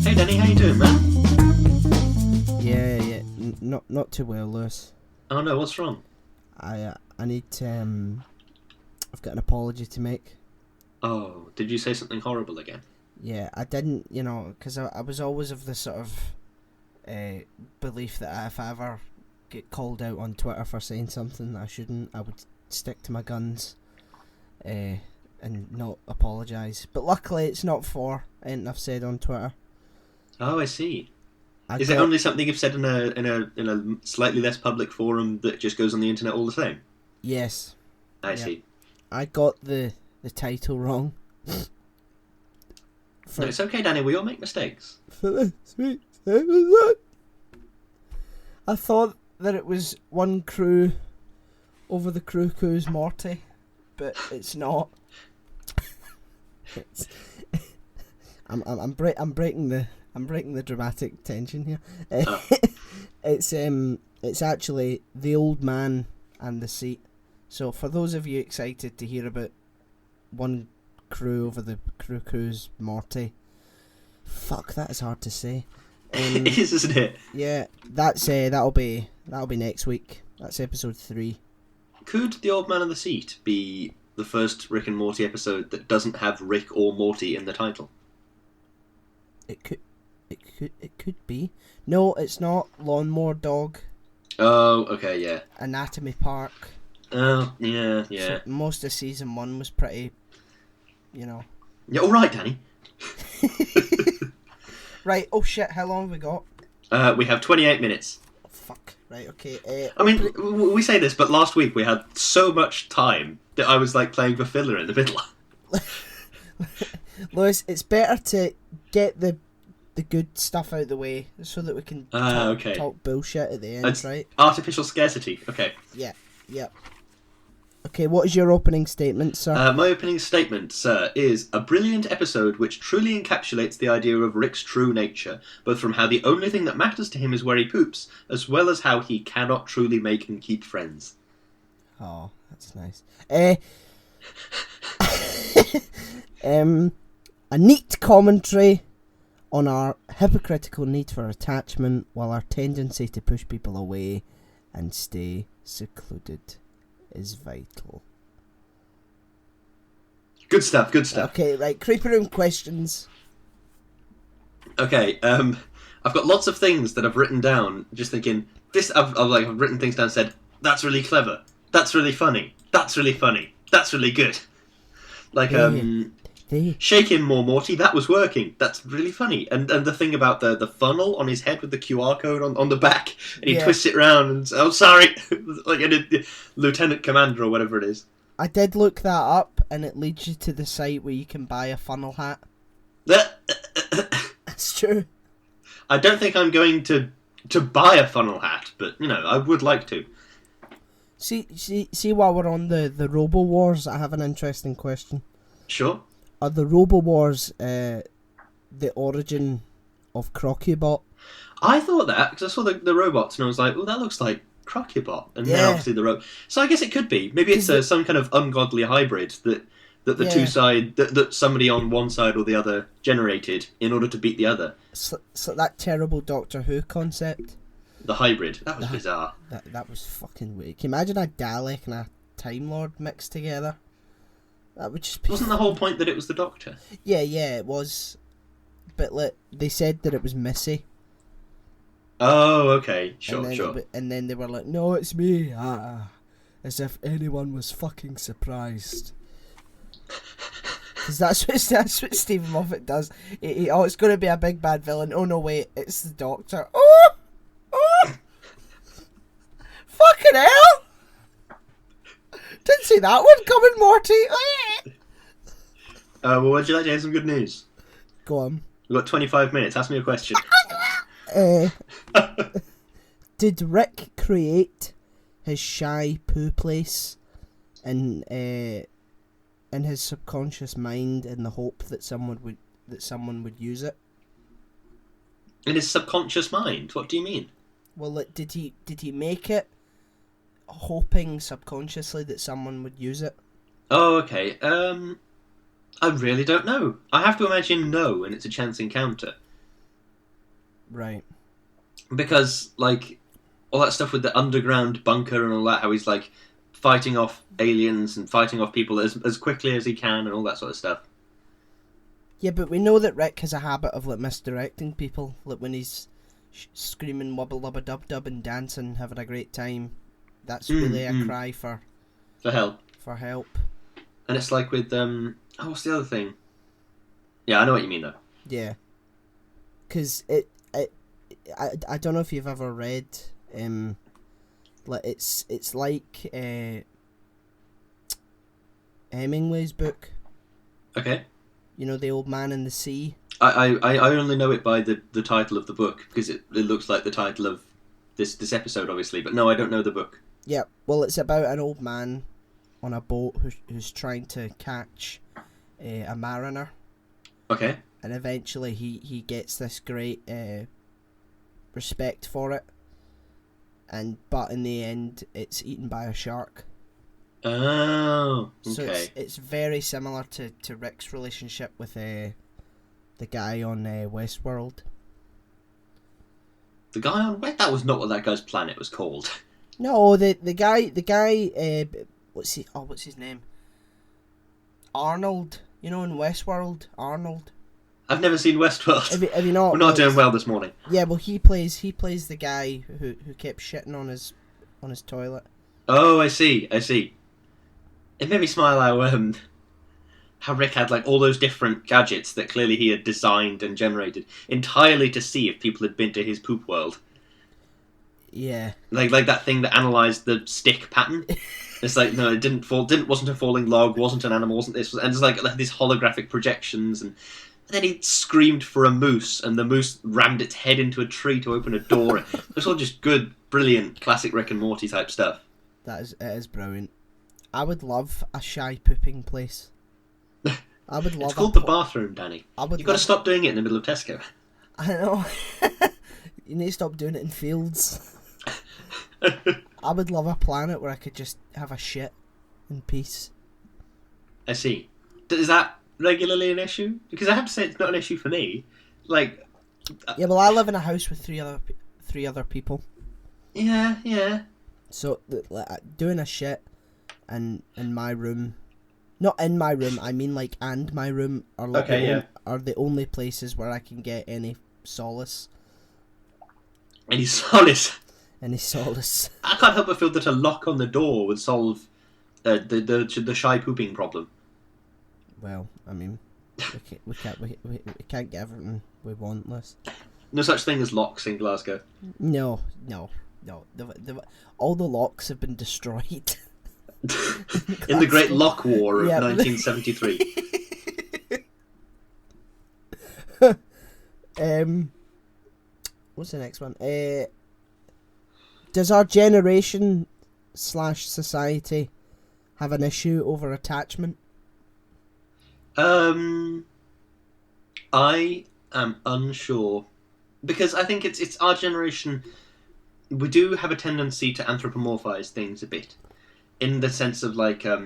Hey Danny, how you doing, man? Yeah. Not too well, Lewis. Oh no, what's wrong? I need to. I've got an apology to make. Oh, did you say something horrible again? Yeah, I didn't. Because I was always of the sort of belief that if I ever get called out on Twitter for saying something that I shouldn't, I would stick to my guns, and not apologise. But luckily, it's not for anything I've said on Twitter. Oh, I see. Is it only something you've said in a slightly less public forum that just goes on the internet all the same? Yes. I see. I got the title wrong. No, it's okay, Danny. We all make mistakes. For this week's episode, I thought that it was one crew over the crew Morty, but it's not. I'm breaking the dramatic tension here. It's actually the old man and the seat. So for those of you excited to hear about one crew over the crew's Morty, fuck, that is hard to say. It is, isn't it? Yeah, that'll be next week. That's episode 3. Could the old man in the seat be the first Rick and Morty episode that doesn't have Rick or Morty in the title? It could be. No, it's not. Lawnmower Dog. Oh, okay, yeah. Anatomy Park. Oh, yeah. So most of season 1 was pretty, Yeah, all right, Danny. Right. Oh shit! How long have we got? We have 28 minutes. Oh, fuck. Right. Okay. I mean, we say this, but last week we had so much time that I was like playing for filler in the middle. Lewis, it's better to get the good stuff out of the way so that we can talk bullshit at the end, it's right? Artificial scarcity. Okay. Yeah. Okay, what is your opening statement, sir? My opening statement, sir, is a brilliant episode which truly encapsulates the idea of Rick's true nature, both from how the only thing that matters to him is where he poops, as well as how he cannot truly make and keep friends. Oh, that's nice. A neat commentary on our hypocritical need for attachment while our tendency to push people away and stay secluded is vital. Good stuff. Okay, right, creepy room questions. Okay, I've got lots of things that I've written down, just thinking, I've written things down and said, that's really clever, that's really funny, that's really funny, that's really good. Like, shake him more, Morty, that was working, that's really funny. And the thing about the funnel on his head with the QR code on the back, and he twists it around and, oh, sorry, like a Lieutenant Commander or whatever it is. I did look that up, and it leads you to the site where you can buy a funnel hat. That's true. I don't think I'm going to buy a funnel hat, but, I would like to. See while we're on the Robo Wars, I have an interesting question. Sure. Are the Robo Wars the origin of Crocubot? I thought that, because I saw the robots, and I was like, oh, that looks like Crocubot. And then obviously the robot. So I guess it could be. Maybe it's some kind of ungodly hybrid that the two side, that somebody on one side or the other generated in order to beat the other. So that terrible Doctor Who concept. The hybrid. That was bizarre. That was fucking weird. Can you imagine a Dalek and a Time Lord mixed together? That would just be... Wasn't the whole point that it was the Doctor? Yeah, it was. But they said that it was Missy. Oh, okay. Sure. And then they were like, no, it's me. As if anyone was fucking surprised. Because that's what Stephen Moffat does. It's going to be a big bad villain. Oh, no, wait. It's the Doctor. Oh! Fucking hell! Didn't see that one coming, Morty. Well, would you like to hear some good news? Go on. We've got 25 minutes. Ask me a question. Did Rick create his shy poo place in his subconscious mind in the hope that someone would use it? In his subconscious mind? What do you mean? Well, did he make it hoping subconsciously that someone would use it? Oh, okay. I really don't know. I have to imagine no, and it's a chance encounter. Right. Because, like, all that stuff with the underground bunker and all that, how he's, like, fighting off aliens and fighting off people as quickly as he can and all that sort of stuff. Yeah, but we know that Rick has a habit of, like, misdirecting people. Like, when he's screaming wubba lubba dub dub and dancing, having a great time, that's really a cry for help. For help. And it's like with, what's the other thing? Yeah, I know what you mean, though. Yeah. Because I don't know if you've ever read, like, it's like Hemingway's book. Okay. You know, The Old Man and the Sea? I only know it by the title of the book, because it looks like the title of this episode, obviously, but no, I don't know the book. Yeah, well, it's about an old man on a boat who's trying to catch a mariner. Okay. And eventually he gets this great respect for it, but in the end it's eaten by a shark. Oh, okay. So it's very similar to Rick's relationship with the guy on Westworld. The guy on that was not what that guy's planet was called. No, the guy what's his name? Arnold. You know, in Westworld, Arnold. I've never seen Westworld. Have you not? We're not doing well this morning. Yeah, well, he plays the guy who kept shitting on his toilet. Oh, I see. It made me smile how Rick had like all those different gadgets that clearly he had designed and generated entirely to see if people had been to his poop world. Yeah. Like that thing that analysed the stick pattern. It's like, no, it wasn't a falling log, wasn't an animal, wasn't this, and it's like these holographic projections, and then he screamed for a moose, and the moose rammed its head into a tree to open a door. It's all just good, brilliant, classic Rick and Morty type stuff. It is brilliant. I would love a shy pooping place. I would love. It's called the bathroom, Danny. You've got to stop doing it in the middle of Tesco. I know. You need to stop doing it in fields. I would love a planet where I could just have a shit in peace. I see. Is that regularly an issue? Because I have to say it's not an issue for me. Like. Yeah, well, I live in a house with three other people. Yeah. So doing a shit in my room, not in my room, I mean like and my room are like are the only places where I can get any solace. Any solace. I can't help but feel that a lock on the door would solve the shy pooping problem. Well, I mean, we can't get everything we want, Liz. No such thing as locks in Glasgow. No. All the locks have been destroyed. In the Great Lock War of 1973. What's the next one? Does our generation / society have an issue over attachment? I am unsure, because I think it's our generation. We do have a tendency to anthropomorphize things a bit, in the sense of like I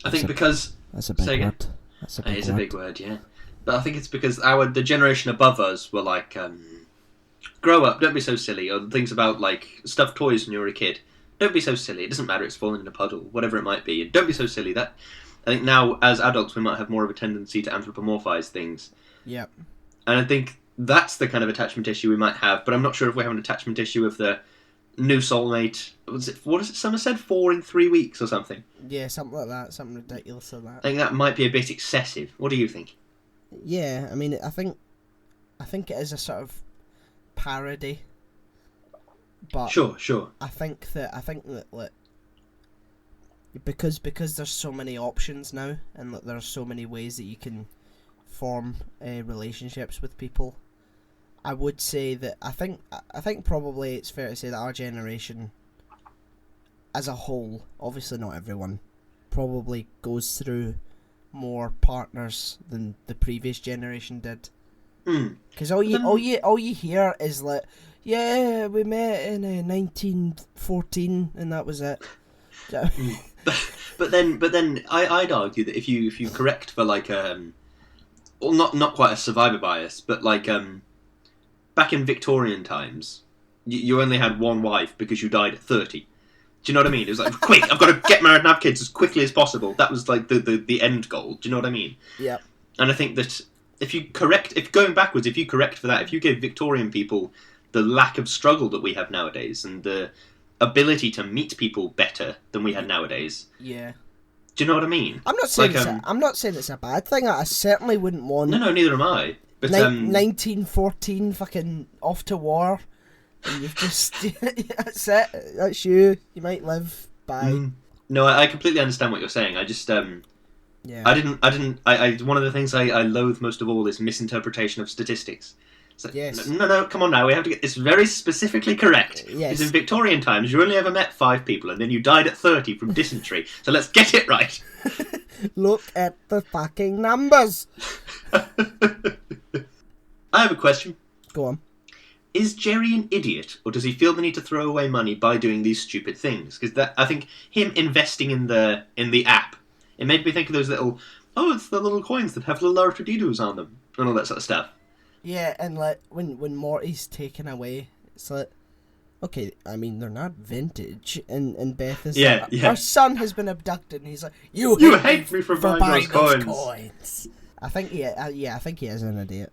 think because that's a big word. It's a big word, yeah. But I think it's because the generation above us were like, grow up, don't be so silly, or things about like stuffed toys when you were a kid. Don't be so silly. It doesn't matter. It's falling in a puddle, whatever it might be. And don't be so silly. That I think now as adults we might have more of a tendency to anthropomorphize things. Yep. And I think that's the kind of attachment issue we might have. But I'm not sure if we have an attachment issue with the new soulmate. What is it? Someone said 4 in 3 weeks or something. Yeah, something like that. Something ridiculous like that. I think that might be a bit excessive. What do you think? Yeah, I mean, I think it is a sort of parody. But Sure. I think that like, because there's so many options now, and like, there's so many ways that you can form relationships with people. I would say that I think probably it's fair to say that our generation, as a whole, obviously not everyone, probably goes through more partners than the previous generation did. Because all you hear is like, yeah, we met in 1914 and that was it. But then I'd argue that if you correct for like well, not quite a survivor bias, but like back in Victorian times, you only had one wife because you died at 30. Do you know what I mean? It was like, quick, I've got to get married and have kids as quickly as possible. That was like the end goal. Do you know what I mean? Yeah. And I think that if you correct for that, if you give Victorian people the lack of struggle that we have nowadays and the ability to meet people better than we had nowadays. Yeah. Do you know what I mean? I'm not saying I'm not saying it's a bad thing. I certainly wouldn't want. No, neither am I. But 1914, fucking off to war, and you've just that's it. That's you. You might live by. No, I completely understand what you're saying. I just yeah. I one of the things I loathe most of all is misinterpretation of statistics. Like, yes. No, come on now. We have to get this very specifically correct. Yes. Because in Victorian times, you only ever met 5 people, and then you died at 30 from dysentery. So let's get it right. Look at the fucking numbers. I have a question. Go on. Is Jerry an idiot, or does he feel the need to throw away money by doing these stupid things? Because I think him investing in the app, it made me think of those little, it's the little coins that have little R2D2s on them, and all that sort of stuff. Yeah, and like when Morty's taken away, it's like, okay, I mean they're not vintage, and Beth is like, our son has been abducted, and he's like, you hate me for buying those coins. I think I think he is an idiot.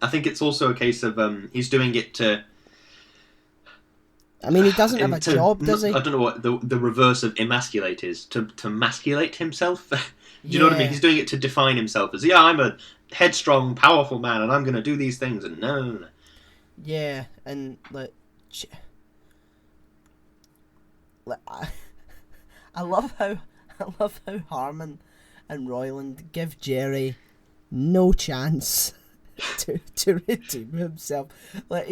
I think it's also a case of he's doing it to. I mean, he doesn't have a job, does he? I don't know what the reverse of emasculate is. To masculate himself. Do you know what I mean? He's doing it to define himself as, I'm a headstrong, powerful man, and I'm going to do these things. And no. Yeah, and like I love how Harmon and Royland give Jerry no chance to redeem himself. Like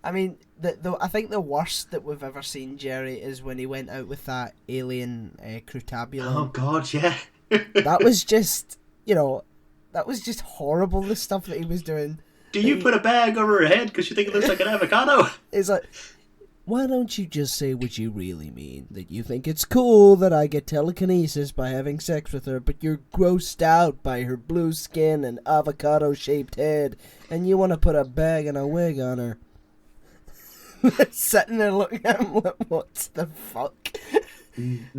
I mean, I think the worst that we've ever seen Jerry is when he went out with that alien Crutabulum. Oh God, yeah. That was just, that was just horrible. The stuff that he was doing. Do you put a bag over her head because you think it looks like an avocado? It's like, why don't you just say what you really mean? That you think it's cool that I get telekinesis by having sex with her, but you're grossed out by her blue skin and avocado-shaped head, and you want to put a bag and a wig on her. Sitting there looking at him like, what the fuck?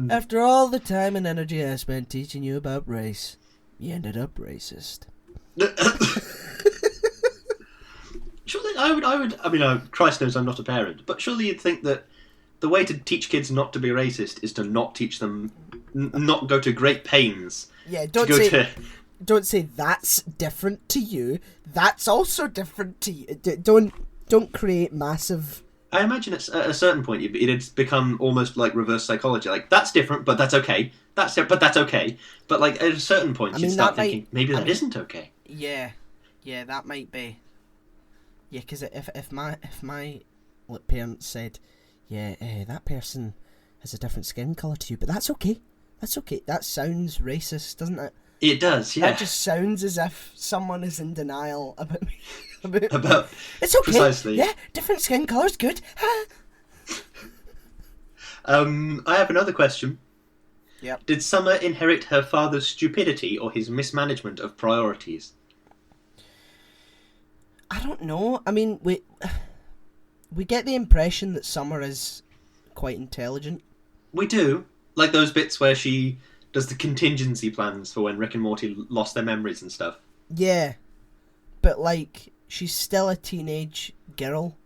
After all the time and energy I spent teaching you about race, you ended up racist. Surely I mean, Christ knows I'm not a parent, but surely you'd think that the way to teach kids not to be racist is to not teach them, not go to great pains. Yeah, don't say that's different to you. That's also different to you. Don't create massive. I imagine at a certain point it'd become almost like reverse psychology. Like, that's different, but that's okay. That's okay. But like at a certain point, you'd start thinking maybe that isn't okay. Yeah, that might be. Yeah, because if my parents said, that person has a different skin colour to you, but that's okay. That sounds racist, doesn't it? It does, yeah. That just sounds as if someone is in denial about me. About it's okay. Precisely. Yeah, different skin colour's good. I have another question. Yep. Did Summer inherit her father's stupidity or his mismanagement of priorities? I don't know. I mean, we get the impression that Summer is quite intelligent. We do. Like those bits where she does the contingency plans for when Rick and Morty lost their memories and stuff. Yeah. But, like, she's still a teenage girl,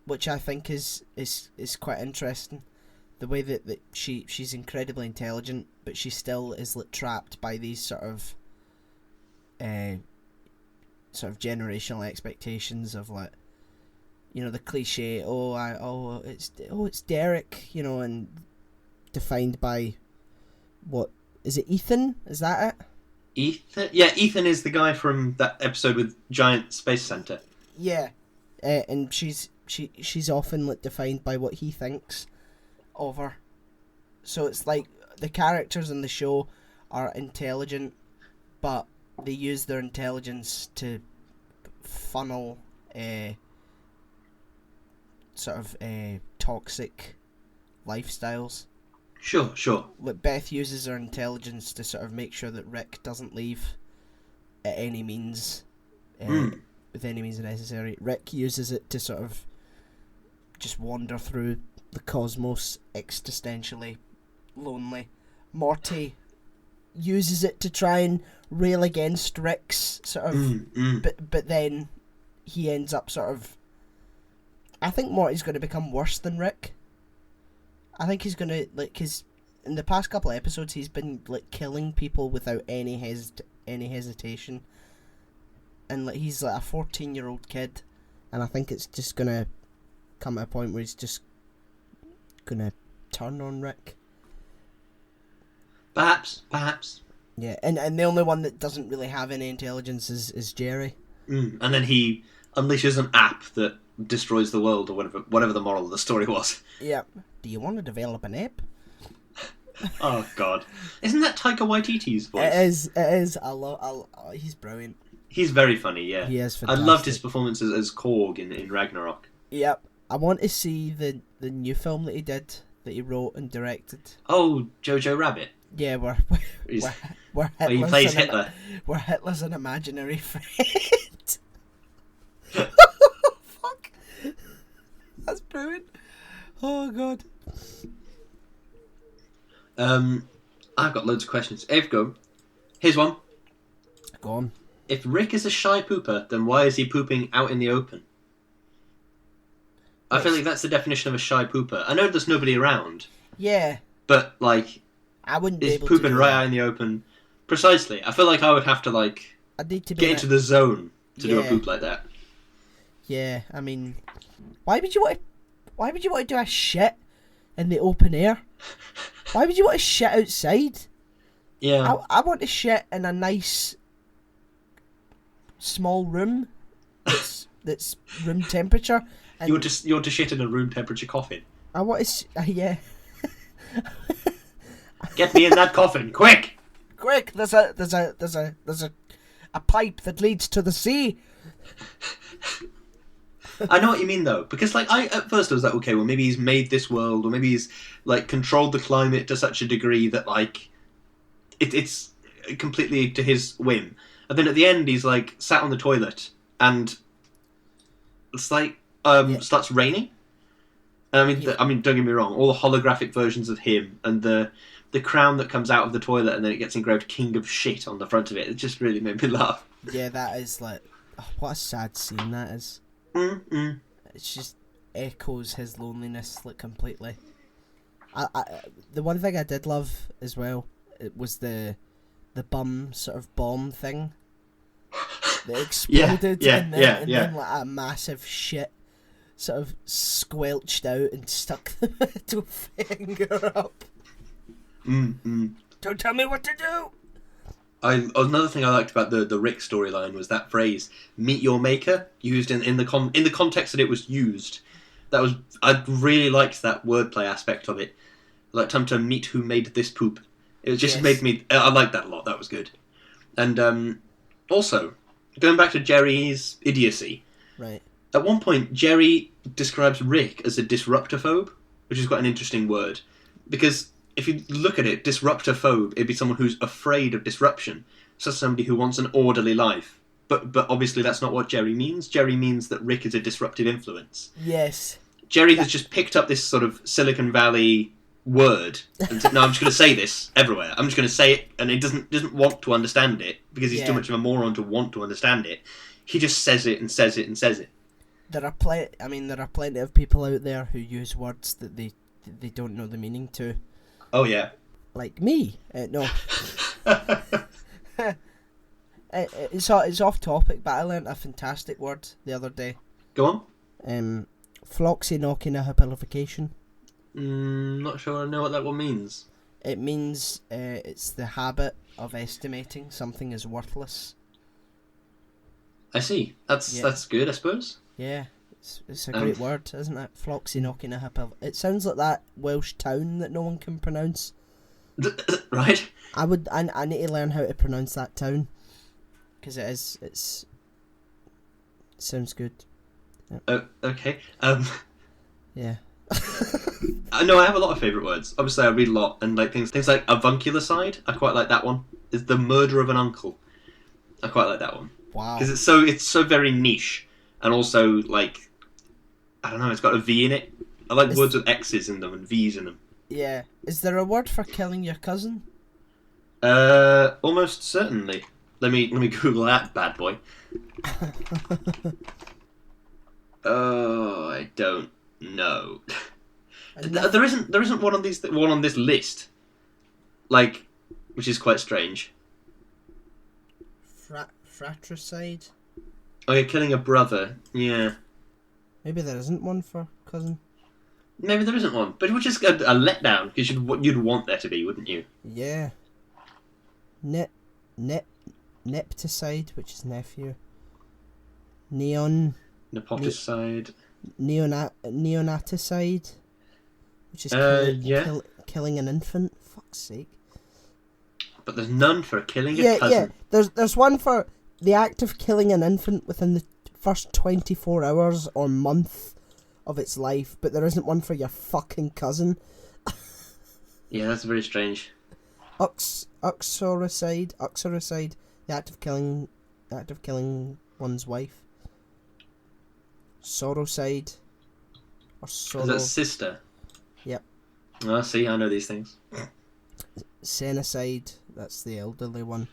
which I think is quite interesting. The way that she's incredibly intelligent, but she still is trapped by these sort of generational expectations of, like, the cliche, it's Derek, and defined by, what is it, Ethan? Is that it? Ethan? Yeah, Ethan is the guy from that episode with Giant Space Center. Yeah, and she's often defined by what he thinks of her. So it's like the characters in the show are intelligent, but they use their intelligence to funnel toxic lifestyles. Sure. Like Beth uses her intelligence to sort of make sure that Rick doesn't leave at any means, with any means necessary. Rick uses it to sort of just wander through the cosmos, existentially lonely. Morty uses it to try and rail against Rick's sort of, but then he ends up sort of. I think Morty's going to become worse than Rick. I think he's going to, like, cause in the past couple of episodes he's been like killing people without any hesitation, and like he's like a 14-year-old kid, and I think it's just going to come to a point where he's just going to turn on Rick. Perhaps. Yeah, and the only one that doesn't really have any intelligence is Jerry. And then he unleashes an app that destroys the world, or whatever the moral of the story was. Yep. Do you want to develop an app? Oh God, isn't that Taika Waititi's voice? It is. He's brilliant. He's very funny. Yeah, he is fantastic. I loved his performance as Korg in Ragnarok. Yep. I want to see the new film that he wrote and directed. Oh, Jojo Rabbit. Yeah, where he plays Hitler. We're Hitler's an imaginary friend. Fuck. That's brilliant. Oh God. I've got loads of questions. Eve, go. Here's one. Go on. If Rick is a shy pooper, then why is he pooping out in the open? I feel like that's the definition of a shy pooper. I know there's nobody around. Yeah. But, like, I wouldn't be he's able pooping to right out in the open. Precisely. I feel like I would have to, like, I'd need to get into the zone to do a Yeah. poop like that. Yeah, I mean, why would you want to do a shit in the open air? Why would you want to shit outside? Yeah. I want to shit in a nice small room that's room temperature. And You want to shit in a room temperature coffin. I want to yeah. Get me in that coffin, quick! Quick! There's a pipe that leads to the sea. I know what you mean though, because like at first I was like, okay, well maybe he's made this world, or maybe he's like controlled the climate to such a degree that like it's completely to his whim. And then at the end he's like sat on the toilet and it's like starts raining. And I mean, don't get me wrong, all the holographic versions of him and the crown that comes out of the toilet and then it gets engraved King of Shit on the front of it. It just really made me laugh. Yeah, that is like what a sad scene that is. Mm-mm. It just echoes his loneliness like completely. The one thing I did love as well, it was the bum sort of bomb thing that exploded and then like a massive shit sort of squelched out and stuck the middle finger up. Don't tell me what to do. Another thing I liked about the Rick storyline was that phrase "meet your maker," used in the context that it was used. I really liked that wordplay aspect of it. Like time to meet who made this poop. It just made me. I liked that a lot. That was good. And also going back to Jerry's idiocy. Right. At one point, Jerry describes Rick as a disruptophobe, which is quite an interesting word, because if you look at it, disruptophobe, it'd be someone who's afraid of disruption. So somebody who wants an orderly life. But obviously that's not what Jerry means. Jerry means that Rick is a disruptive influence. Yes. Jerry has just picked up this sort of Silicon Valley word and said, no, I'm just going to say this everywhere. I'm just going to say it, and he doesn't want to understand it because he's too much of a moron to want to understand it. He just says it and says it and says it. There are plenty of people out there who use words that they don't know the meaning to. Oh yeah, like me. No, it's off topic, but I learnt a fantastic word the other day. Go on. Floxinokinahabilification. Not sure I know what that one means. It means it's the habit of estimating something as worthless. I see. That's good, I suppose. Yeah, it's a great word, isn't it? Floxinokinahabilification. It sounds like that Welsh town that no one can pronounce. Right. I need to learn how to pronounce that town because it sounds good. Okay. Yeah. No, I have a lot of favourite words. Obviously, I read a lot, and like things like avunculicide. I quite like that one. Is the murder of an uncle. I quite like that one. Wow. Because it's so very niche, and also like, I don't know, it's got a V in it. I like words with X's in them and V's in them. Yeah. Is there a word for killing your cousin? Almost certainly. Let me Google that bad boy. Oh, I don't know. There isn't one on this list, like, which is quite strange. Fratricide? Oh, you're killing a brother. Yeah. Maybe there isn't one for cousin. Maybe there isn't one, but it was just a letdown because you'd want there to be, wouldn't you? Yeah. Nepticide, which is nephew. Nepoticide. Neonaticide, which is killing an infant. Fuck's sake. But there's none for killing a cousin. Yeah. There's one for the act of killing an infant within the first 24 hours or month of its life, but there isn't one for your fucking cousin. Yeah, that's very strange. Uxoricide, the act of killing one's wife. Sorrowside, or sorrow. Is that sister? Yep. Oh, see, I know these things. Senocide, that's the elderly one.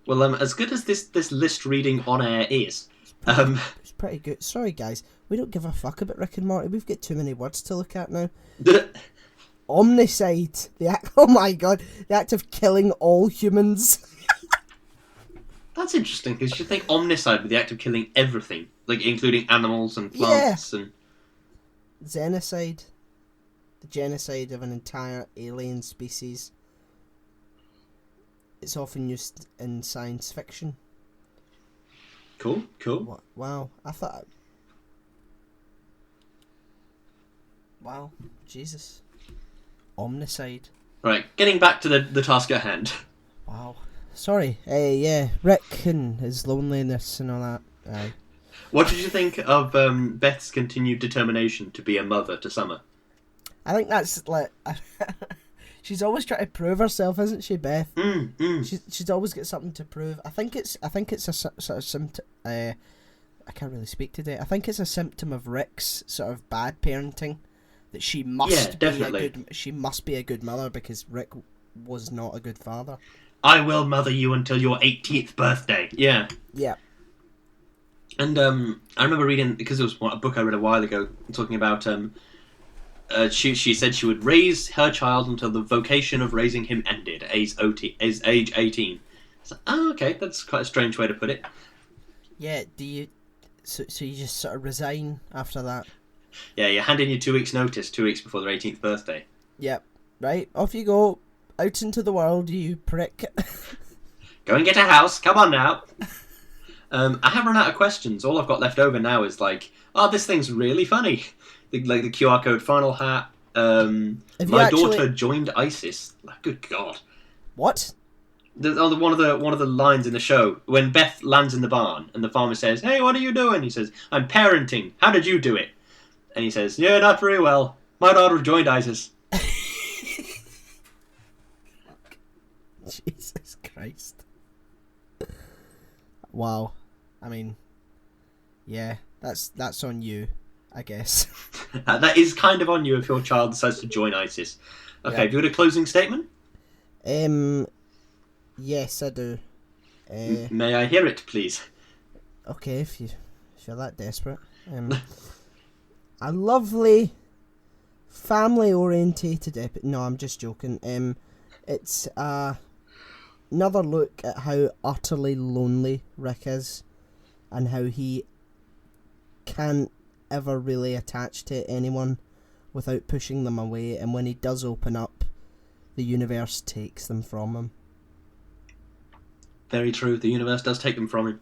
Well, as good as this list reading on air is, it's pretty good. Sorry, guys, we don't give a fuck about Rick and Morty. We've got too many words to look at now. Omnicide, oh my god, the act of killing all humans. That's interesting because you think omnicide with the act of killing everything, like including animals and plants and. Xenocide, the genocide of an entire alien species. It's often used in science fiction. Cool. Wow, I thought. Wow, Jesus. Omnicide. Right, getting back to the task at hand. Wow. Sorry. Yeah, Rick and his loneliness and all that. Aye. What did you think of Beth's continued determination to be a mother to Summer? I think that's like. She's always trying to prove herself, isn't she, Beth? She's always got something to prove. I think it's a sort of symptom. I can't really speak today. I think it's a symptom of Rick's sort of bad parenting. That she must she must be a good mother because Rick was not a good father. I will mother you until your 18th birthday. Yeah. Yeah. And I remember reading, because it was a book I read a while ago, talking about she said she would raise her child until the vocation of raising him ended, age 18. So, okay, that's quite a strange way to put it. Yeah, so you just sort of resign after that? Yeah, you hand in your 2 weeks' notice 2 weeks before their 18th birthday. Yep. Right, off you go. Out into the world, you prick. Go and get a house. Come on now. I have run out of questions. All I've got left over now is like, this thing's really funny. Like the QR code final hat. My daughter joined ISIS. Good God. What? One of the lines in the show when Beth lands in the barn and the farmer says, "Hey, what are you doing?" He says, "I'm parenting. How did you do it?" And he says, "Yeah, not very well. My daughter joined ISIS." Jesus Christ. Wow. I mean, yeah, that's on you, I guess. That is kind of on you if your child decides to join ISIS. Okay, have you got a closing statement? Yes, I do. May I hear it, please? Okay, if you're that desperate. A lovely, family-orientated no, I'm just joking. It's another look at how utterly lonely Rick is, and how he can't ever really attach to anyone without pushing them away, and when he does open up, the universe takes them from him. Very true, the universe does take them from him.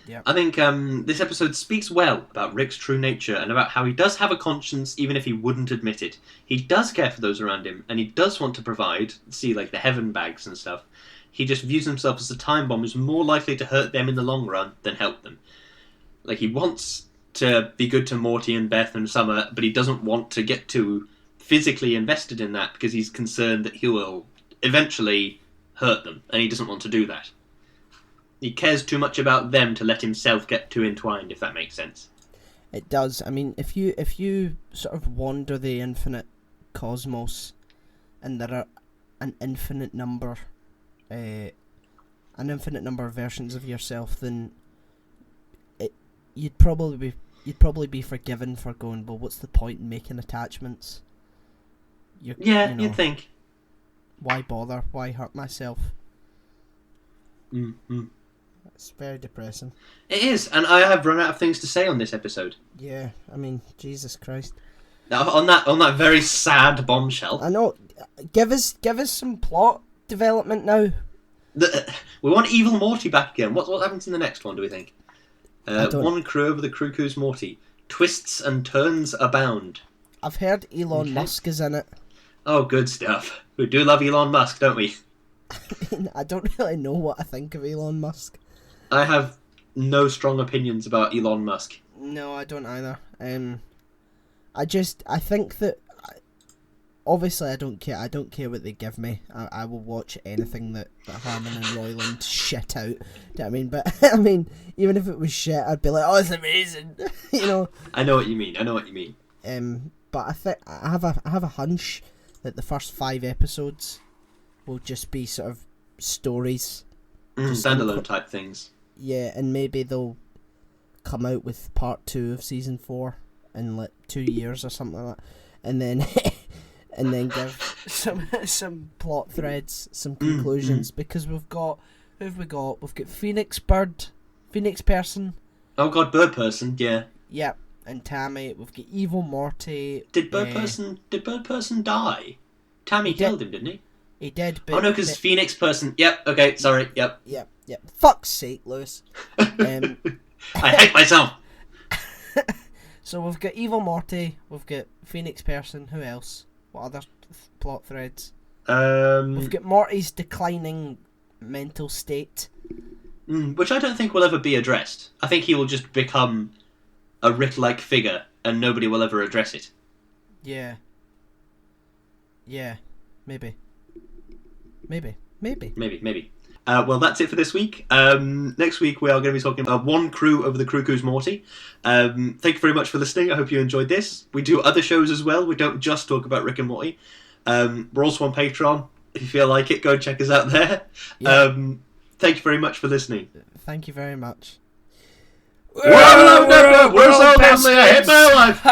Yeah. I think this episode speaks well about Rick's true nature and about how he does have a conscience even if he wouldn't admit it. He does care for those around him, and he does want to provide, see like the heaven bags and stuff. He just views himself as a time bomb who's more likely to hurt them in the long run than help them. Like he wants to be good to Morty and Beth and Summer, but he doesn't want to get too physically invested in that because he's concerned that he will eventually hurt them, and he doesn't want to do that. He cares too much about them to let himself get too entwined, if that makes sense. It does. I mean, if you sort of wander the infinite cosmos, and there are an infinite number of versions of yourself, then you'd probably be forgiven for going, well, what's the point in making attachments? You'd think. Why bother? Why hurt myself? Mm-hmm. It's very depressing. It is, and I have run out of things to say on this episode. Yeah, I mean, Jesus Christ. Now, on that very sad bombshell. I know. Give us some plot development now. We want Evil Morty back again. What happens in the next one, do we think? One crew over the Cuckoo's Morty. Twists and turns abound. I've heard Elon Musk is in it. Oh, good stuff. We do love Elon Musk, don't we? I don't really know what I think of Elon Musk. I have no strong opinions about Elon Musk. No, I don't either. I think that obviously I don't care. I don't care what they give me. I will watch anything that Harmon and Roiland shit out. Do you know what I mean? But I mean, even if it was shit, I'd be like, "Oh, it's amazing," you know. I know what you mean. But I think I have a hunch that the first 5 episodes will just be sort of stories, standalone type things. Yeah, and maybe they'll come out with part 2 of season 4 in like 2 years or something like that, and then give some plot threads, some conclusions, because we've got We've got Phoenix Person. Oh god, Bird Person, yeah. Yep, and Tammy. We've got Evil Morty. Did Bird Person die? Tammy killed him, didn't he? He did, but... Oh no, because Phoenix Person... Yep, okay, sorry, yep. Yep. Fuck's sake, Lewis. I hate myself! So we've got Evil Morty, we've got Phoenix Person, who else? What other plot threads? We've got Morty's declining mental state. Which I don't think will ever be addressed. I think he will just become a Rick-like figure, and nobody will ever address it. Yeah, maybe. Well, that's it for this week. Next week we are going to be talking about one crew over the Cuckoo's Morty. Thank you very much for listening. I hope you enjoyed this. We do other shows as well. We don't just talk about Rick and Morty. We're also on Patreon. If you feel like it, go and check us out there. Yeah. Thank you very much for listening. Thank you very much. We're so lonely, I hate my life.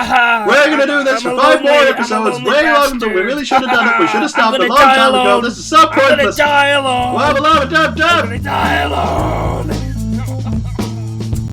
We're going to do this for 5 more episodes. Way longer than we really should have done it. We should have stopped a long time ago. This is so pointless. I'm going to die alone. I'm going to die alone.